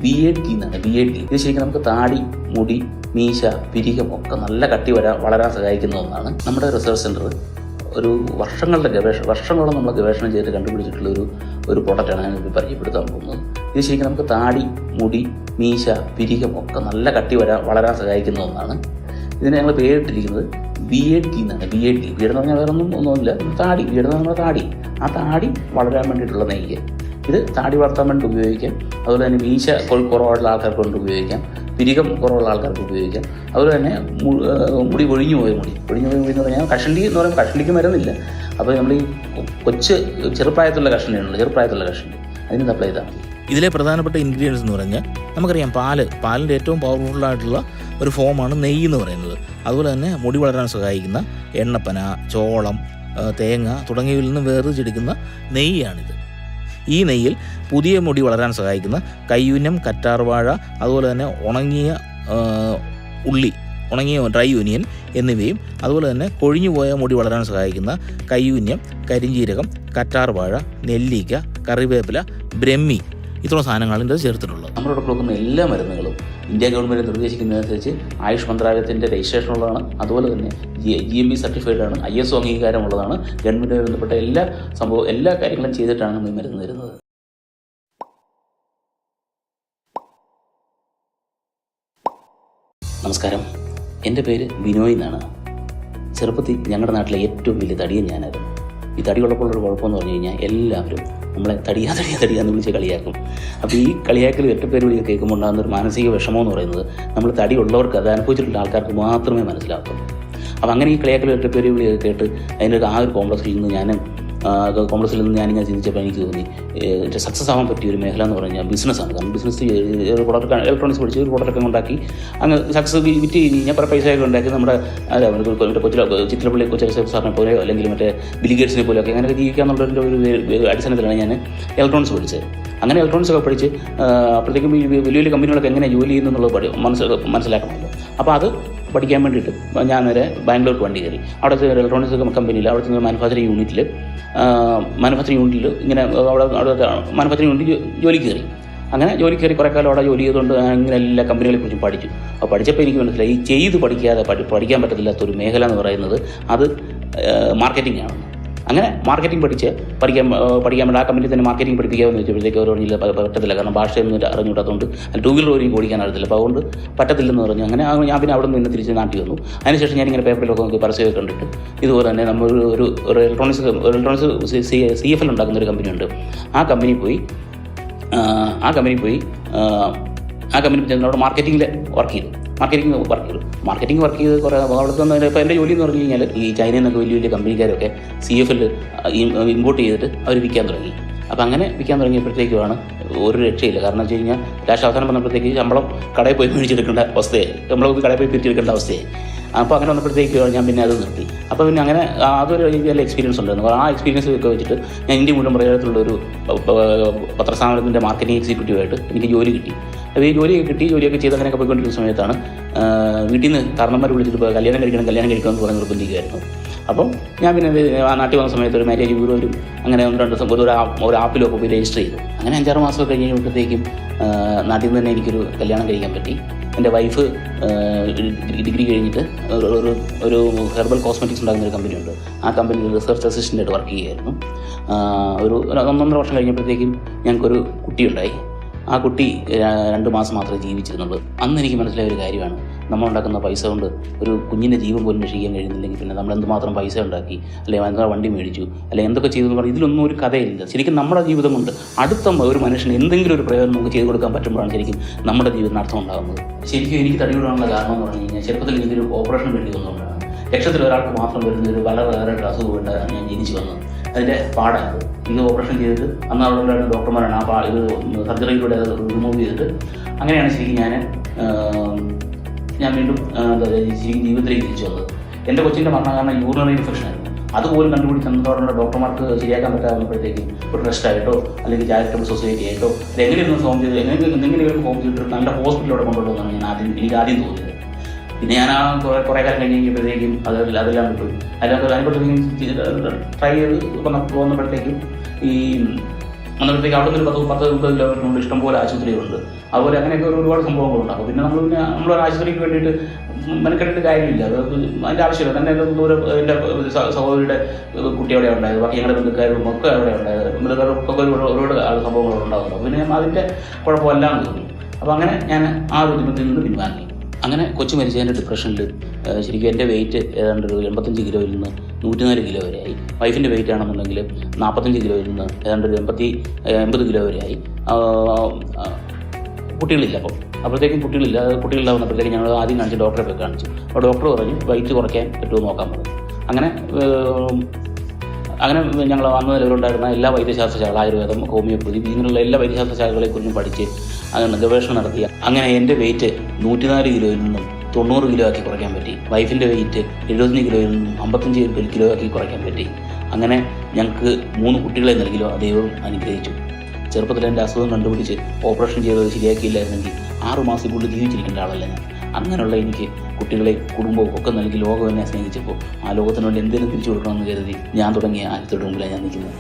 BAT എന്നാണ്. BAT ഇത് ശരിക്കും നമുക്ക് താടി, മുടി, മീശ, പിരികം ഒക്കെ നല്ല കട്ടി വളരാൻ സഹായിക്കുന്ന ഒന്നാണ്. നമ്മുടെ റിസർച്ച് സെൻറ്റർ ഒരു വർഷങ്ങളോളം നമ്മൾ ഗവേഷണം ചെയ്ത് കണ്ടുപിടിച്ചിട്ടുള്ള ഒരു പ്രോഡക്റ്റാണ് ഞാൻ ഇത് പരിചയപ്പെടുത്താൻ പോകുന്നത്. ഇത് ശരിക്കും നമുക്ക് താടി, മുടി, മീശ, പിരികം ഒക്കെ നല്ല കട്ടി വളരാൻ സഹായിക്കുന്ന ഒന്നാണ്. ഇതിന് ഞങ്ങൾ പേരിട്ടിരിക്കുന്നത് BAT എന്നാണ്. BAT എന്ന് പറഞ്ഞാൽ വേറെ ഒന്നുമില്ല, താടി. ബിയഡ് എന്ന് പറഞ്ഞാൽ താടി. ആ താടി വളരാൻ വേണ്ടിയിട്ടുള്ള നെയ്യ്. ഇത് താടി വളർത്താൻ വേണ്ടി ഉപയോഗിക്കാം. അതുപോലെ തന്നെ മീശ കുറവുള്ള ആൾക്കാർക്ക് കൊണ്ട് ഉപയോഗിക്കാം, പിരികം കുറവുള്ള ആൾക്കാർക്ക് ഉപയോഗിക്കാം. അതുപോലെ തന്നെ മുടി ഒഴിഞ്ഞു പോയ മുടി എന്ന് പറഞ്ഞാൽ കഷണ്ടി എന്ന് പറയുമ്പോൾ കഷണ്ടിക്ക് മരുന്നില്ല. അപ്പോൾ നമ്മൾ ഈ ചെറുപ്രായത്തിലുള്ള കഷണ്ടിയുണ്ടല്ലോ, ചെറുപ്രായത്തിലുള്ള കഷണ്ടി, അതിന് അപ്ലൈ ചെയ്താൽ മതി. ഇതിലെ പ്രധാനപ്പെട്ട ഇൻഗ്രീഡിയൻസ് എന്ന് പറഞ്ഞാൽ നമുക്കറിയാം പാലിൻ്റെ ഏറ്റവും പവർഫുള്ളായിട്ടുള്ള ഒരു ഫോമാണ് നെയ്യ് എന്ന് പറയുന്നത്. അതുപോലെ തന്നെ മുടി വളരാൻ സഹായിക്കുന്ന എണ്ണപ്പന, ചോളം, തേങ്ങ തുടങ്ങിയവയിൽ നിന്ന് വേർതിരിച്ചെടുക്കുന്ന നെയ്യാണിത്. ഈ നെയ്യിൽ പുതിയ മുടി വളരാൻ സഹായിക്കുന്ന കയ്യൂന്യം, കറ്റാർവാഴ, അതുപോലെ തന്നെ ഉണങ്ങിയ ഡ്രൈ ഒനിയൻ എന്നിവയും, അതുപോലെ തന്നെ കൊഴിഞ്ഞുപോയ മുടി വളരാൻ സഹായിക്കുന്ന കയ്യൂന്യം, കരിഞ്ജീരകം, കറ്റാർവാഴ, നെല്ലിക്ക, കറിവേപ്പില, ബ്രഹ്മി ഇത്രയും സാധനങ്ങളാണ് ഇത് ചേർത്തിട്ടുള്ളത്. നമ്മുടെ ഇവിടെ കൊടുക്കുന്ന എല്ലാ മരുന്നുകളും ഇന്ത്യ ഗവൺമെൻറ് നിർദ്ദേശിക്കുന്നതനുസരിച്ച് ആയുഷ് മന്ത്രാലയത്തിൻ്റെ രജിസ്ട്രേഷൻ ഉള്ളതാണ്. അതുപോലെ തന്നെ GMB സർട്ടിഫൈഡ് ആണ്, ISO അംഗീകാരമുള്ളതാണ്. ഗവൺമെൻറ്റുമായി ബന്ധപ്പെട്ട എല്ലാ കാര്യങ്ങളും ചെയ്തിട്ടാണ് നമ്മൾ ഈ മരുന്ന് തരുന്നത്. നമസ്കാരം, എൻ്റെ പേര് ബിനോയ് എന്നാണ്. ചെറുപ്പത്തിൽ ഞങ്ങളുടെ നാട്ടിലെ ഏറ്റവും വലിയ തടിയൻ ഞാനായിരുന്നു. ഈ തടിയുള്ളപ്പോഴൊരു കുഴപ്പമെന്ന് പറഞ്ഞു കഴിഞ്ഞാൽ എല്ലാവരും നമ്മളെ തടിയാന്ന് വിളിച്ച് കളിയാക്കും. അപ്പോൾ ഈ കളിയാക്കൽ ഒറ്റപ്പേര് വിളി കേൾക്കുമ്പോൾ ഉണ്ടാകുന്ന ഒരു മാനസിക വിഷമം എന്ന് പറയുന്നത് നമ്മൾ തടിയുള്ളവർക്ക്, അത് അനുഭവിച്ചിട്ടുള്ള ആൾക്കാർക്ക് മാത്രമേ മനസ്സിലാകത്തുള്ളൂ. അപ്പോൾ അങ്ങനെ ഈ കളിയാക്കൽ ഒറ്റപ്പേര് വിളി കേട്ട് അതിൻ്റെ ആ ഒരു കോംപ്ലക്സിൽ നിന്ന് ഞാനിങ്ങനെ ചിന്തിച്ചപ്പോൾ എനിക്ക് തോന്നി സക്സസ് ആവാൻ പറ്റിയ ഒരു മേഖല എന്ന് പറഞ്ഞാൽ ബിസിനസ്സാണ്. കാരണം ബിസിനസ് പ്രൊഡക്റ്റ് ഇലക്ട്രോണിക്സ് പഠിച്ച് ഒരു പ്രൊഡക്റ്റൊക്കെ ഉണ്ടാക്കി അങ്ങ് സക്സസ് വിറ്റ് കഴിഞ്ഞാൽ കുറേ പൈസയൊക്കെ ഉണ്ടാക്കി നമ്മുടെ ചിത്രപ്പള്ളി സാറിനെ പോലെ അല്ലെങ്കിൽ മറ്റേ ബിൽഗേറ്റ്സിനെ പോലെയൊക്കെ അങ്ങനെയൊക്കെ ജീവിക്കാന്നുള്ളതിൻ്റെ ഒരു അടിസ്ഥാനത്തിലാണ് ഞാൻ ഇലക്ട്രോണിക്സ് പഠിച്ചത്. അങ്ങനെ ഇലക്ട്രോണിക്സ് ഒക്കെ പഠിച്ച് അപ്പോഴത്തേക്കും ഈ വലിയ വലിയ കമ്പനികളൊക്കെ എങ്ങനെ ജോലി ചെയ്യുന്നു എന്നുള്ളത് മനസ്സിലാക്കണമല്ലോ. അപ്പോൾ അത് പഠിക്കാൻ വേണ്ടിയിട്ട് ഞാൻ നേരെ ബാംഗ്ലൂർക്ക് വണ്ടി കയറി. അവിടുത്തെ ഇലക്ട്രോണിക്സ് കമ്പനിയിൽ അവിടുത്തെ മാനുഫാക്ചറിങ് യൂണിറ്റിൽ ഇങ്ങനെ അവിടെ മാനുഫാക്ചറിങ് യൂണിറ്റിൽ ജോലി കയറി. അങ്ങനെ ജോലി കയറി കുറേ കാലം അവിടെ ജോലി ചെയ്തുകൊണ്ട് അങ്ങനെ എല്ലാ കമ്പനികളെക്കുറിച്ചും പഠിച്ചു. അപ്പോൾ പഠിച്ചപ്പോൾ എനിക്ക് മനസ്സിലായി ഈ ചെയ്ത് പഠിക്കാതെ പഠിക്കാൻ പറ്റത്തില്ലാത്തൊരു മേഖല എന്ന് പറയുന്നത് അത് മാർക്കറ്റിംഗ് ആണ്. അങ്ങനെ മാർക്കറ്റിംഗ് പഠിക്കാൻ വേണ്ടി ആ കമ്പനിയിൽ തന്നെ മാർക്കറ്റിംഗ് പഠിപ്പിക്കാമെന്ന് വെച്ചപ്പോഴത്തേക്ക് അവർ പറഞ്ഞില്ല, പറ്റത്തില്ല. കാരണം ഭാഷയൊന്നും അറിഞ്ഞുകൂടാത്തതുകൊണ്ട് 2 വീലർ ഓടിയും ഓടിക്കാൻ അറിയത്തില്ല. അപ്പോൾ അതുകൊണ്ട് പറ്റത്തില്ലെന്ന് പറഞ്ഞു. അങ്ങനെ ഞാൻ പിന്നെ അവിടെ നിന്ന് തിരിച്ച് നാട്ടിൽ വന്നു. അതിനുശേഷം ഞാനിങ്ങനെ പേപ്പറിലൊക്കെ നോക്കി പരസ്യമൊക്കെ കണ്ടിട്ട് ഇതുപോലെ തന്നെ നമ്മൾ ഒരു ഇലക്ട്രോണിക്സ് CFL ഉണ്ടാക്കുന്ന ഒരു കമ്പനിയുണ്ട്. ആ കമ്പനി പോയി അവിടെ മാർക്കറ്റിംഗിൽ വർക്ക് ചെയ്തു. മാർക്കറ്റിംഗ് വർക്ക് ചെയ്ത് കുറേ അവിടുത്തെ വന്ന് ഇപ്പോൾ എൻ്റെ ജോലി എന്ന് പറഞ്ഞു കഴിഞ്ഞാൽ ഈ ചൈനയിൽ നിന്നൊക്കെ വലിയ വലിയ കമ്പനിക്കാരൊക്കെ CFL ഇമ്പോർട്ട് ചെയ്തിട്ട് അവർ വിൽക്കാൻ തുടങ്ങി. അപ്പോൾ അങ്ങനെ വിൽക്കാൻ തുടങ്ങിയപ്പോഴത്തേക്കുമാണ് ഒരു രക്ഷയില്ല. കാരണം വെച്ച് കഴിഞ്ഞാൽ അവസാനം വന്നപ്പോഴത്തേക്ക് ശമ്പളം കടയിൽ പോയി പിരിച്ചെടുക്കേണ്ട അവസ്ഥയായി. അപ്പോൾ അങ്ങനെ വന്നപ്പോഴത്തേക്ക് ഞാൻ പിന്നെ അത് നിർത്തി. അപ്പോൾ പിന്നെ അങ്ങനെ അതൊരു നല്ല എക്സ്പീരിയൻസ് ഉണ്ടായിരുന്നു. ആ എക്സ്പീരിയൻസ് ഒക്കെ വെച്ചിട്ട് ഞാൻ ഇന്ത്യ മുഴുവൻ പ്രചാരത്തിലുള്ള ഒരു പത്രസ്ഥാപനത്തിൻ്റെ മാർക്കറ്റിംഗ് എക്സിക്യൂട്ടീവായിട്ട് എനിക്ക് ജോലി കിട്ടി. അപ്പോൾ ഈ ജോലിയൊക്കെ ചെയ്ത് അങ്ങനെയൊക്കെ പോയിക്കൊണ്ടിരിക്കുന്ന സമയത്താണ് വീട്ടിൽ നിന്ന് കാരണന്മാർ വിളിച്ചിട്ട് കല്യാണം കഴിക്കണമെന്ന് പറഞ്ഞ് നിർബന്ധിക്കുമായിരുന്നു. അപ്പം ഞാൻ പിന്നെ നാട്ടിൽ വന്ന സമയത്ത് ഒരു മാരേജ് ബ്യൂറോയിലും അങ്ങനെ 1-2 ദിവസം ഒരു ആപ്പിലൊക്കെ പോയി രജിസ്റ്റർ ചെയ്തു. അങ്ങനെ 5-6 മാസമൊക്കെ കഴിഞ്ഞ് കഴിയുമ്പോഴത്തേക്കും നാട്ടിൽ നിന്ന് തന്നെ എനിക്കൊരു കല്യാണം കഴിക്കാൻ പറ്റി. എൻ്റെ വൈഫ് ഡിഗ്രി കഴിഞ്ഞിട്ട് ഒരു ഹെർബൽ കോസ്മെറ്റിക്സ് ഉണ്ടാകുന്ന ഒരു കമ്പനിയുണ്ട്. ആ കമ്പനിയിൽ റിസർച്ച് അസിസ്റ്റൻ്റായിട്ട് വർക്ക് ചെയ്യുമായിരുന്നു. ഒരു 1-1.5 വർഷം കഴിഞ്ഞപ്പോഴത്തേക്കും ഞങ്ങൾക്കൊരു കുട്ടിയുണ്ടായി. ആ കുട്ടി 2 മാസം മാത്രമേ ജീവിച്ചിരുന്നുള്ളൂ. അന്ന് എനിക്ക് മനസ്സിലായ ഒരു കാര്യമാണ്, നമ്മളുണ്ടാക്കുന്ന പൈസ കൊണ്ട് ഒരു കുഞ്ഞിൻ്റെ ജീവൻ പോലും രക്ഷിക്കാൻ കഴിയുന്നില്ലെങ്കിൽ പിന്നെ നമ്മൾ എന്തുമാത്രം പൈസ ഉണ്ടാക്കി, അല്ലെങ്കിൽ എന്താ വണ്ടി മേടിച്ചു, അല്ലെങ്കിൽ എന്തൊക്കെ ചെയ്തു പറഞ്ഞാൽ ഇതിലൊന്നും ഒരു കഥയില്ല. ശരിക്കും നമ്മുടെ ജീവിതം കൊണ്ട് അടുത്ത ഒരു മനുഷ്യന് എന്തെങ്കിലും ഒരു പ്രയോജനം നമുക്ക് ചെയ്തു കൊടുക്കാൻ പറ്റുമ്പോഴാണ് ശരിക്കും നമ്മുടെ ജീവിതത്തിന് അർത്ഥം ഉണ്ടാകുന്നത്. ശരിക്കും എനിക്ക് തടി കൂടാനുള്ള കാരണം എന്ന് പറഞ്ഞു കഴിഞ്ഞാൽ ചെറുപ്പത്തിൽ എനിക്കൊരു ഓപ്പറേഷൻ വേണ്ടി വന്നുകൊണ്ടാണ്. ലക്ഷത്തിൽ ഒരാൾക്ക് മാത്രം വരുന്നൊരു വളരെ അസുഖം കൊണ്ടാണ് ഞാൻ ജനിച്ചു വന്നത്. അതിൻ്റെ പാടാണ് ഇത് ഓപ്പറേഷൻ ചെയ്തിട്ട് അന്ന് അവിടെ ഡോക്ടർമാരാണ് ഇത് സർജറിയിലൂടെ അത് റിമൂവ് ചെയ്തിട്ട് അങ്ങനെയാണ് ശരിക്കും ഞാൻ വീണ്ടും ശരിക്കും ജീവിതത്തിലേക്ക് തിരിച്ചു വന്നത്. എൻ്റെ കൊച്ചിൻ്റെ മരണം കാരണം യൂറിനറി ഇൻഫെക്ഷൻ ആയിരുന്നു. അതുപോലും കണ്ടുപിടിച്ച് അന്നോടുള്ള ഡോക്ടർമാർക്ക് ശരിയാക്കാൻ പറ്റാവുന്നപ്പോഴത്തേക്കും ഒരു ട്രസ്റ്റായിട്ടോ അല്ലെങ്കിൽ ചാരിറ്റബിൾ സൊസൈറ്റി ആയിട്ടോ എങ്ങനെയൊന്നും ഫോം ചെയ്ത് എന്തെങ്കിലും ഫോം ചെയ്തിട്ട് നല്ല ഹോസ്പിറ്റലിലൂടെ കൊണ്ടുപോകുന്നതാണ് എനിക്ക് ആദ്യം തോന്നിയത്. പിന്നെ ഞാൻ കുറേ കാലം കഴിഞ്ഞപ്പോഴത്തേക്കും അതെല്ലാം വിട്ടു. അതിനകത്ത് അതിനെപ്പറ്റി ട്രൈ ചെയ്ത് വന്നപ്പോഴത്തേക്കും ഈ അന്നേരത്തേക്ക് അവിടെ നിന്ന് 10-30 കിലോമീറ്ററിനുണ്ട് ഇഷ്ടംപോലെ ആശുപത്രികളുണ്ട്. അതുപോലെ അങ്ങനെയൊക്കെ ഒരുപാട് സംഭവങ്ങളുണ്ട്. അപ്പോൾ പിന്നെ നമ്മളൊരു ആശുപത്രിക്ക് വേണ്ടിയിട്ട് മെനക്കെട്ടിട്ട് കാര്യമില്ല. അത് അതിൻ്റെ ആവശ്യമില്ല. തന്നെ ദൂരം എൻ്റെ സഹോദരിയുടെ കുട്ടി അവിടെ ഉണ്ടായത്, ബാക്കി ഞങ്ങളുടെ ബന്ധുക്കാരും ഒക്കെ അവിടെ ഉണ്ടായത്, ബന്ധുക്കാർക്കൊക്കെ ഒരുപാട് സംഭവങ്ങളുണ്ടാകുന്നു. അപ്പോൾ പിന്നെ അതിൻ്റെ കുഴപ്പമല്ലാന്ന് തോന്നുന്നു. അപ്പോൾ അങ്ങനെ ഞാൻ ആ ഒരു ബുദ്ധിമുട്ടിൽ നിന്ന് പിൻവാങ്ങി. അങ്ങനെ കൊച്ചു മരിച്ചതിൻ്റെ ഡിപ്രഷനിൽ ശരിക്കും എൻ്റെ വെയിറ്റ് ഏതാണ്ട് ഒരു 85 കിലോയിൽ നിന്ന് 104 കിലോ വരെയായി. വൈഫിൻ്റെ വെയിറ്റ് ആണെന്നുണ്ടെങ്കിൽ 45 കിലോയിൽ നിന്ന് ഏതാണ്ട് ഒരു 80 കിലോ വരെയായി. കുട്ടികളില്ല. അപ്പോഴത്തേക്കും കുട്ടികളില്ലാവുന്നപ്പോഴത്തേക്കും ഞങ്ങൾ ആദ്യം കാണിച്ച് ഡോക്ടറെ പോയി കാണിച്ചു. അപ്പോൾ ഡോക്ടർ പറഞ്ഞു വെയിറ്റ് കുറയ്ക്കാൻ പറ്റുമോ നോക്കാൻ പറഞ്ഞു. അങ്ങനെ ഞങ്ങൾ അന്ന് നിലവിലുണ്ടായിരുന്ന എല്ലാ വൈദ്യശാസ്ത്ര ശാഖകൾ, ആയുർവേദം, ഹോമിയോപ്പതി, ഇതിനുള്ള എല്ലാ വൈദ്യശാസ്ത്ര ശാഖകളെക്കുറിച്ചും പഠിച്ച് അങ്ങനെ ഗവേഷണം നടത്തി. അങ്ങനെ എൻ്റെ വെയിറ്റ് 104 കിലോയിൽ നിന്നും 90 കിലോ ആക്കി കുറയ്ക്കാൻ പറ്റി. വൈഫിൻ്റെ വെയിറ്റ് 75 കിലോയിൽ നിന്നും 55 കിലോ ആക്കി കുറയ്ക്കാൻ പറ്റി. അങ്ങനെ ഞങ്ങൾക്ക് 3 കുട്ടികളെ നൽകിയോ ദൈവം അനുഗ്രഹിച്ചു. ചെറുപ്പത്തിൽ എൻ്റെ അസുഖം കണ്ടുപിടിച്ച് ഓപ്പറേഷൻ ചെയ്തത് ശരിയാക്കിയില്ലായിരുന്നെങ്കിൽ 6 മാസത്തിനുള്ളിൽ ജീവിച്ചിരിക്കേണ്ട ആളല്ല ഞാൻ. അങ്ങനെയുള്ള എനിക്ക് കുട്ടികളെ കുടുംബവും ഒക്കെ നൽകി ലോകം എന്നെ സ്നേഹിച്ചപ്പോൾ ആ ലോകത്തിന് വേണ്ടി എന്തെങ്കിലും തിരിച്ചു കൊടുക്കണമെന്ന് കരുതി ഞാൻ തുടങ്ങിയ ആദ്യത്തെ മുമ്പിലാണ് ഞാൻ നിൽക്കുന്നത്.